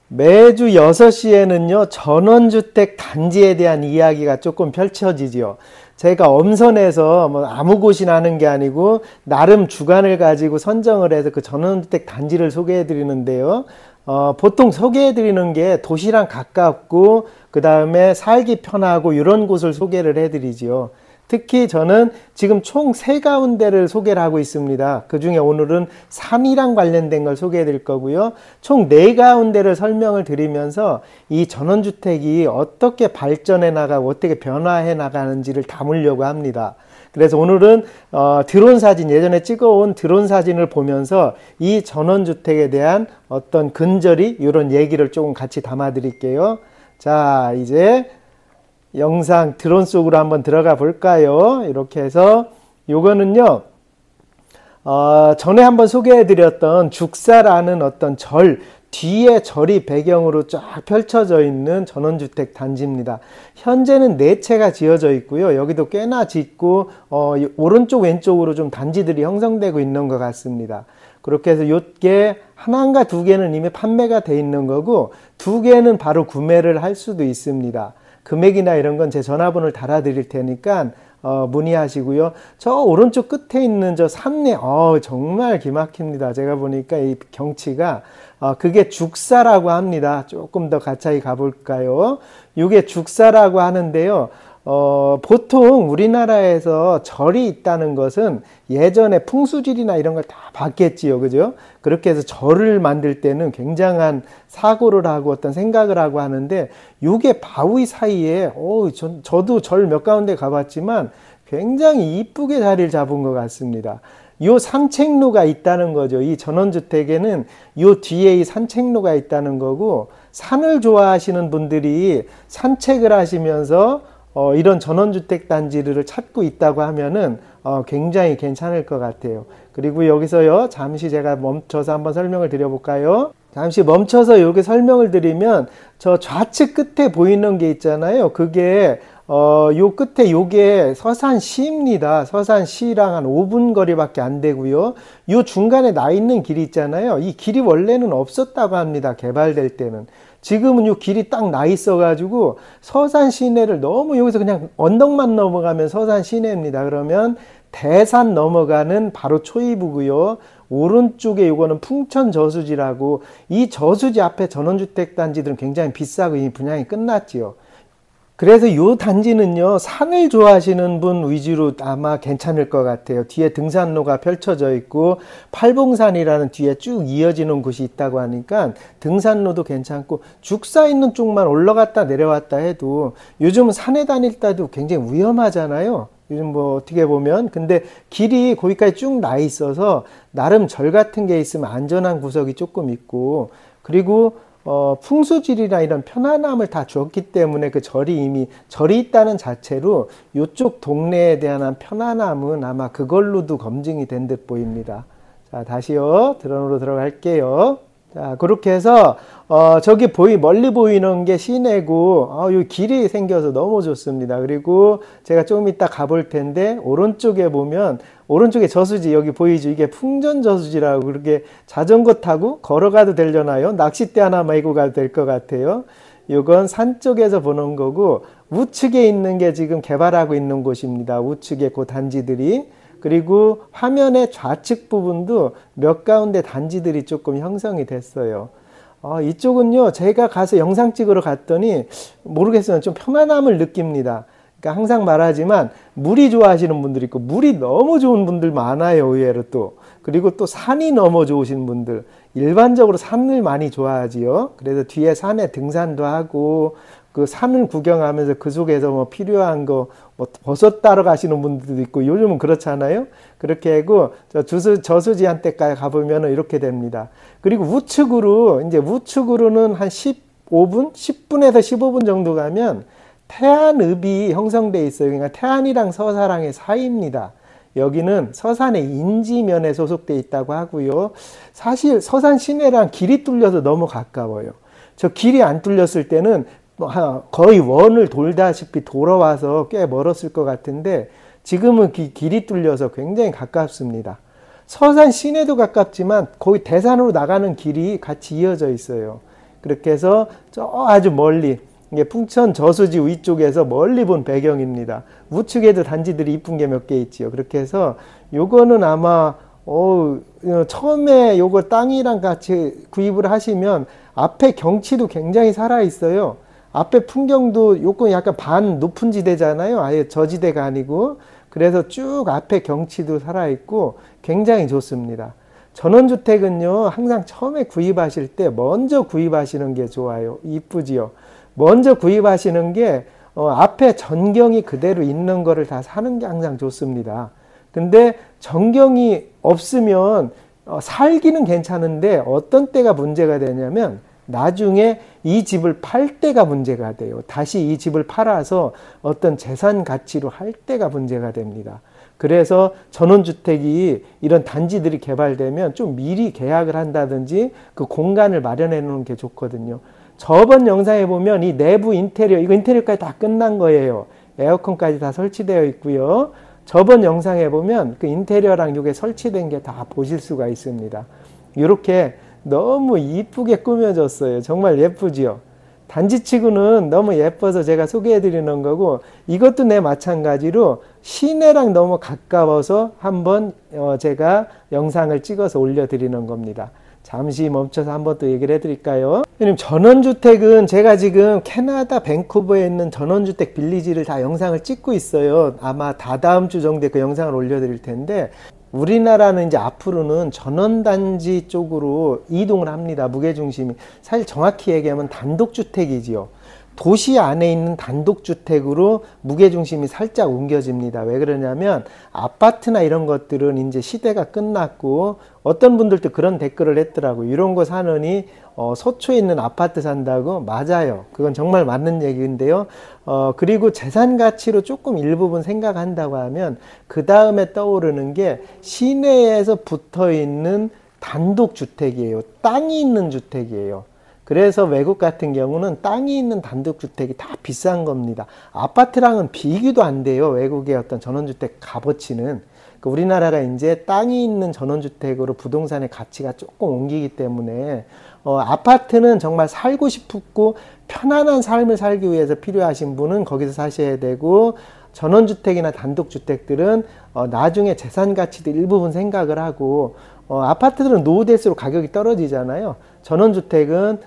매주 6시에는요, 전원주택 단지에 대한 이야기가 조금 펼쳐지지요. 제가 엄선해서 뭐 아무 곳이나 하는 게 아니고, 나름 주관을 가지고 선정을 해서 그 전원주택 단지를 소개해 드리는데요. 보통 소개해 드리는 게 도시랑 가깝고, 그 다음에 살기 편하고, 이런 곳을 소개를 해 드리지요. 특히 저는 지금 총 3가운데를 소개를 하고 있습니다. 그 중에 오늘은 산이랑 관련된 걸 소개해 드릴 거고요. 총 4가운데를 설명을 드리면서 이 전원주택이 어떻게 발전해 나가고 어떻게 변화해 나가는지를 담으려고 합니다. 그래서 오늘은 드론 사진, 예전에 찍어온 드론 사진을 보면서 이 전원주택에 대한 어떤 근저리 이런 얘기를 조금 같이 담아 드릴게요. 자, 이제 영상 드론 속으로 한번 들어가 볼까요? 이렇게 해서 요거는요, 전에 한번 소개해 드렸던 죽사라는 어떤 절, 뒤에 절이 배경으로 쫙 펼쳐져 있는 전원주택 단지입니다. 현재는 4채가 지어져 있고요. 여기도 꽤나 짙고 오른쪽 왼쪽으로 좀 단지들이 형성되고 있는 것 같습니다. 그렇게 해서 요게 하나인가 2개는 이미 판매가 돼 있는 거고 2개는 바로 구매를 할 수도 있습니다. 금액이나 이런 건 제 전화번호를 달아 드릴 테니까 문의하시고요. 저 오른쪽 끝에 있는 저 산내 정말 기막힙니다. 제가 보니까 이 경치가 그게 죽사라고 합니다. 조금 더 가까이 가볼까요? 이게 죽사라고 하는데요. 보통 우리나라에서 절이 있다는 것은 예전에 풍수질이나 이런 걸 다 봤겠지요. 그죠? 그렇게 해서 절을 만들 때는 굉장한 사고를 하고 어떤 생각을 하고 하는데, 요게 바위 사이에, 저도 절 몇 가운데 가봤지만 굉장히 이쁘게 자리를 잡은 것 같습니다. 요 산책로가 있다는 거죠. 이 전원주택에는 요 뒤에 이 산책로가 있다는 거고, 산을 좋아하시는 분들이 산책을 하시면서 이런 전원주택 단지를 찾고 있다고 하면은 굉장히 괜찮을 것 같아요. 그리고 여기서요, 잠시 제가 멈춰서 한번 설명을 드려볼까요? 잠시 멈춰서 이렇게 설명을 드리면, 저 좌측 끝에 보이는 게 있잖아요. 그게 요 끝에 요게 서산시입니다. 서산시랑 한 5분 거리밖에 안 되고요. 요 중간에 나 있는 길이 있잖아요. 이 길이 원래는 없었다고 합니다. 개발될 때는. 지금은 요 길이 딱 나 있어가지고 서산 시내를 너무 여기서 그냥 언덕만 넘어가면 서산 시내입니다. 그러면 대산 넘어가는 바로 초입이고요. 오른쪽에 요거는 풍천 저수지라고, 이 저수지 앞에 전원주택 단지들은 굉장히 비싸고 이미 분양이 끝났지요. 그래서 이 단지는요, 산을 좋아하시는 분 위주로 아마 괜찮을 것 같아요. 뒤에 등산로가 펼쳐져 있고 팔봉산이라는 뒤에 쭉 이어지는 곳이 있다고 하니까 등산로도 괜찮고, 죽사 있는 쪽만 올라갔다 내려왔다 해도 요즘은 산에 다닐 때도 굉장히 위험하잖아요. 요즘 뭐 어떻게 보면. 근데 길이 거기까지 쭉 나 있어서 나름 절 같은 게 있으면 안전한 구석이 조금 있고, 그리고 풍수질이나 이런 편안함을 다 주었기 때문에 그 절이 이미 절이 있다는 자체로 이쪽 동네에 대한 편안함은 아마 그걸로도 검증이 된 듯 보입니다. 자, 다시요. 드론으로 들어갈게요. 자, 그렇게 해서 저기 멀리 보이는 게 시내고, 요 길이 생겨서 너무 좋습니다. 그리고 제가 조금 이따 가볼 텐데, 오른쪽에 보면 오른쪽에 저수지 여기 보이죠? 이게 풍전 저수지라고, 그렇게 자전거 타고 걸어가도 되려나요? 낚싯대 하나 메고 가도 될 것 같아요. 이건 산 쪽에서 보는 거고, 우측에 있는 게 지금 개발하고 있는 곳입니다. 우측에 그 단지들이. 그리고 화면의 좌측 부분도 몇 가운데 단지들이 조금 형성이 됐어요. 이쪽은요, 제가 가서 영상 찍으러 갔더니 모르겠어요. 좀 편안함을 느낍니다. 그러니까 항상 말하지만 물이 좋아하시는 분들이 있고, 물이 너무 좋은 분들 많아요, 의외로 또. 그리고 또 산이 너무 좋으신 분들, 일반적으로 산을 많이 좋아하지요. 그래서 뒤에 산에 등산도 하고, 그 산을 구경하면서 그 속에서 뭐 필요한 거, 뭐 버섯 따러 가시는 분들도 있고, 요즘은 그렇잖아요. 그렇게 하고 저수지 한때까지 가보면 이렇게 됩니다. 그리고 우측으로는 한 10분에서 15분 정도 가면 태안읍이 형성돼 있어요. 그러니까 태안이랑 서사랑의 사이입니다. 여기는 서산의 인지면에 소속돼 있다고 하고요. 사실 서산 시내랑 길이 뚫려서 너무 가까워요. 저 길이 안 뚫렸을 때는 거의 원을 돌다시피 돌아와서 꽤 멀었을 것 같은데, 지금은 길이 뚫려서 굉장히 가깝습니다. 서산 시내도 가깝지만 거의 대산으로 나가는 길이 같이 이어져 있어요. 그렇게 해서 저 아주 멀리 이게 풍천 저수지 위쪽에서 멀리 본 배경입니다. 우측에도 단지들이 이쁜 게 몇 개 있지요. 그렇게 해서 요거는 아마 처음에 요거 땅이랑 같이 구입을 하시면 앞에 경치도 굉장히 살아 있어요. 앞에 풍경도 요거 약간 반 높은 지대잖아요. 아예 저지대가 아니고. 그래서 쭉 앞에 경치도 살아 있고 굉장히 좋습니다. 전원주택은요, 항상 처음에 구입하실 때 먼저 구입하시는 게 좋아요. 이쁘지요. 먼저 구입하시는 게 앞에 전경이 그대로 있는 거를 다 사는 게 항상 좋습니다. 근데 전경이 없으면 살기는 괜찮은데 어떤 때가 문제가 되냐면 나중에 이 집을 팔 때가 문제가 돼요. 다시 이 집을 팔아서 어떤 재산 가치로 할 때가 문제가 됩니다. 그래서 전원주택이 이런 단지들이 개발되면 좀 미리 계약을 한다든지 그 공간을 마련해 놓는 게 좋거든요. 저번 영상에 보면 이 내부 인테리어, 이거 인테리어까지 다 끝난 거예요. 에어컨까지 다 설치되어 있고요. 저번 영상에 보면 그 인테리어랑 이게 설치된 게 다 보실 수가 있습니다. 이렇게 너무 이쁘게 꾸며졌어요. 정말 예쁘지요. 단지치고는 너무 예뻐서 제가 소개해 드리는 거고, 이것도 내 마찬가지로 시내랑 너무 가까워서 한번 제가 영상을 찍어서 올려 드리는 겁니다. 잠시 멈춰서 한번 또 얘기를 해드릴까요? 전원주택은 제가 지금 캐나다 밴쿠버에 있는 전원주택 빌리지를 다 영상을 찍고 있어요. 아마 다다음 주 정도에 그 영상을 올려드릴 텐데, 우리나라는 이제 앞으로는 전원단지 쪽으로 이동을 합니다. 무게중심이. 사실 정확히 얘기하면 단독주택이지요. 도시 안에 있는 단독주택으로 무게중심이 살짝 옮겨집니다. 왜 그러냐면 아파트나 이런 것들은 이제 시대가 끝났고, 어떤 분들도 그런 댓글을 했더라고요. 이런 거 사느니 서초에 있는 아파트 산다고. 맞아요. 그건 정말 맞는 얘기인데요. 그리고 재산 가치로 조금 일부분 생각한다고 하면 그 다음에 떠오르는 게 시내에서 붙어 있는 단독주택이에요. 땅이 있는 주택이에요. 그래서 외국 같은 경우는 땅이 있는 단독주택이 다 비싼 겁니다. 아파트랑은 비교도 안 돼요. 외국의 어떤 전원주택 값어치는. 우리나라가 이제 땅이 있는 전원주택으로 부동산의 가치가 조금 옮기기 때문에 아파트는 정말 살고 싶고 편안한 삶을 살기 위해서 필요하신 분은 거기서 사셔야 되고, 전원주택이나 단독주택들은 나중에 재산 가치도 일부분 생각을 하고, 아파트들은 노후될수록 가격이 떨어지잖아요. 전원주택은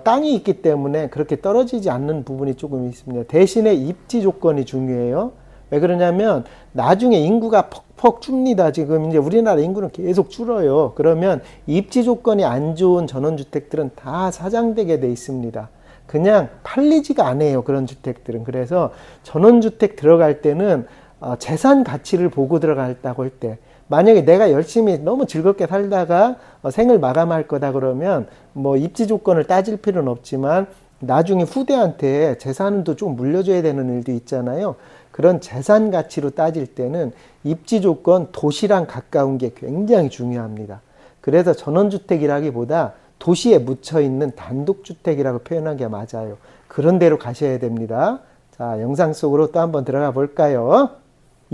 땅이 있기 때문에 그렇게 떨어지지 않는 부분이 조금 있습니다. 대신에 입지 조건이 중요해요. 왜 그러냐면 나중에 인구가 퍽퍽 줍니다. 지금 이제 우리나라 인구는 계속 줄어요. 그러면 입지 조건이 안 좋은 전원주택들은 다 사장되게 돼 있습니다. 그냥 팔리지가 않아요. 그런 주택들은. 그래서 전원주택 들어갈 때는 재산 가치를 보고 들어갔다고 할 때, 만약에 내가 열심히 너무 즐겁게 살다가 생을 마감할 거다 그러면 뭐 입지 조건을 따질 필요는 없지만 나중에 후대한테 재산도 좀 물려줘야 되는 일도 있잖아요. 그런 재산 가치로 따질 때는 입지 조건, 도시랑 가까운 게 굉장히 중요합니다. 그래서 전원주택이라기보다 도시에 묻혀 있는 단독주택이라고 표현한 게 맞아요. 그런 데로 가셔야 됩니다. 자, 영상 속으로 또 한번 들어가 볼까요?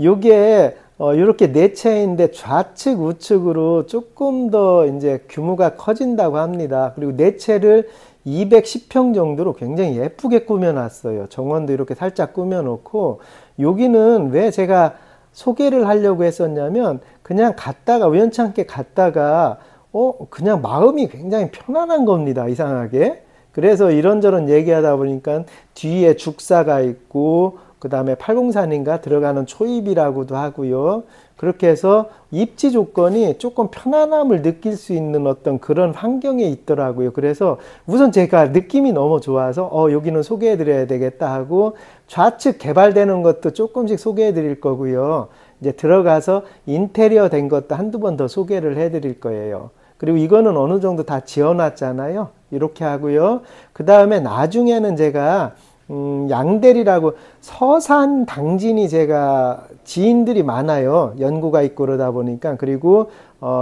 요게 이렇게 네 채인데 좌측 우측으로 조금 더 이제 규모가 커진다고 합니다. 그리고 네 채를 210평 정도로 굉장히 예쁘게 꾸며놨어요. 정원도 이렇게 살짝 꾸며놓고, 여기는 왜 제가 소개를 하려고 했었냐면 그냥 갔다가 우연찮게 갔다가 그냥 마음이 굉장히 편안한 겁니다. 이상하게. 그래서 이런저런 얘기하다 보니까 뒤에 죽사가 있고 그 다음에 팔공산인가 들어가는 초입이라고도 하고요. 그렇게 해서 입지 조건이 조금 편안함을 느낄 수 있는 어떤 그런 환경에 있더라고요. 그래서 우선 제가 느낌이 너무 좋아서 여기는 소개해 드려야 되겠다 하고, 좌측 개발되는 것도 조금씩 소개해 드릴 거고요. 이제 들어가서 인테리어 된 것도 한두 번 더 소개를 해 드릴 거예요. 그리고 이거는 어느 정도 다 지어놨잖아요. 이렇게 하고요. 그 다음에 나중에는 제가 양대리라고 서산 당진이 제가 지인들이 많아요. 연구가 있고 그러다 보니까. 그리고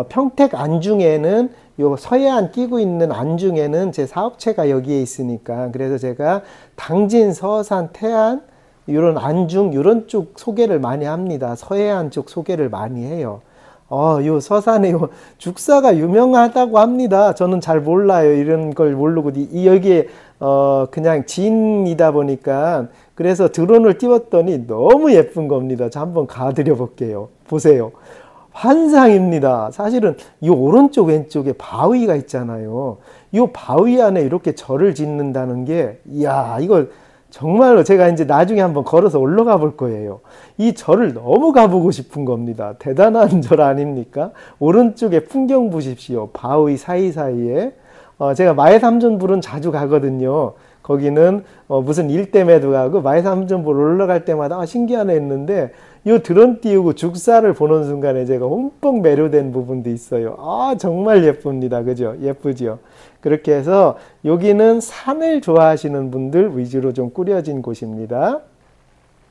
평택 안중에는 요 서해안 끼고 있는 안중에는 제 사업체가 여기에 있으니까, 그래서 제가 당진, 서산, 태안 이런 안중 이런 쪽 소개를 많이 합니다. 서해안 쪽 소개를 많이 해요. 요 서산에 요 죽사가 유명하다고 합니다. 저는 잘 몰라요. 이런 걸 모르고 여기에 그냥 지인이다 보니까 그래서 드론을 띄웠더니 너무 예쁜 겁니다. 저 한번 가드려 볼게요. 보세요. 환상입니다. 사실은 이 오른쪽 왼쪽에 바위가 있잖아요. 이 바위 안에 이렇게 절을 짓는다는 게 이야, 이거 정말로 제가 이제 나중에 한번 걸어서 올라가 볼 거예요. 이 절을 너무 가보고 싶은 겁니다. 대단한 절 아닙니까? 오른쪽에 풍경 보십시오. 바위 사이사이에. 제가 마해삼전불은 자주 가거든요. 거기는 무슨 일 때문에도 가고 마해삼전불 올라갈 때마다 신기하네 했는데 이 드론 띄우고 죽사를 보는 순간에 제가 흠뻑 매료된 부분도 있어요. 정말 예쁩니다. 그죠? 예쁘죠? 그렇게 해서 여기는 산을 좋아하시는 분들 위주로 좀 꾸려진 곳입니다.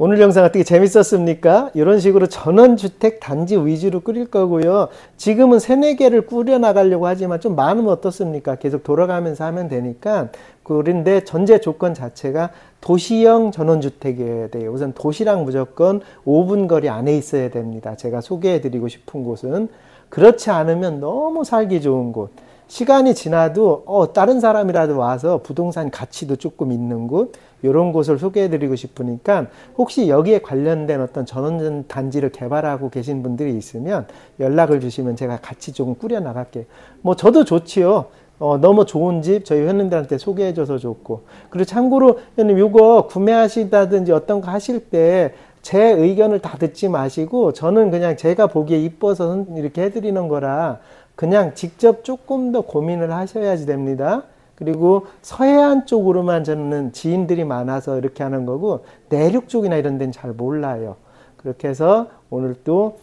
오늘 영상 어떻게 재밌었습니까? 이런 식으로 전원주택 단지 위주로 꾸릴 거고요. 지금은 3-4개를 꾸려나가려고 하지만 좀 많으면 어떻습니까? 계속 돌아가면서 하면 되니까. 그런데 전제 조건 자체가 도시형 전원주택이어야 돼요. 우선 도시랑 무조건 5분 거리 안에 있어야 됩니다. 제가 소개해드리고 싶은 곳은. 그렇지 않으면 너무 살기 좋은 곳. 시간이 지나도 다른 사람이라도 와서 부동산 가치도 조금 있는 곳, 이런 곳을 소개해드리고 싶으니까 혹시 여기에 관련된 어떤 전원 단지를 개발하고 계신 분들이 있으면 연락을 주시면 제가 같이 조금 꾸려나갈게요. 뭐 저도 좋지요. 너무 좋은 집 저희 회원님들한테 소개해줘서 좋고. 그리고 참고로 회원님 이거 구매하시다든지 어떤 거 하실 때 제 의견을 다 듣지 마시고 저는 그냥 제가 보기에 이뻐서 이렇게 해드리는 거라 그냥 직접 조금 더 고민을 하셔야지 됩니다. 그리고 서해안 쪽으로만 저는 지인들이 많아서 이렇게 하는 거고 내륙 쪽이나 이런 데는 잘 몰라요. 그렇게 해서 오늘 또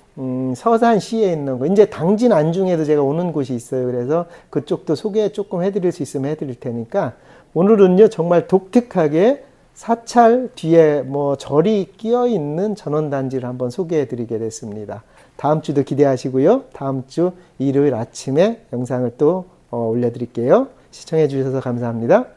서산시에 있는 거 이제 당진 안중에도 제가 오는 곳이 있어요. 그래서 그쪽도 소개 조금 해드릴 수 있으면 해드릴 테니까 오늘은요 정말 독특하게 사찰 뒤에 뭐 절이 끼어 있는 전원단지를 한번 소개해 드리게 됐습니다. 다음 주도 기대하시고요. 다음 주 일요일 아침에 영상을 또 올려드릴게요. 시청해 주셔서 감사합니다.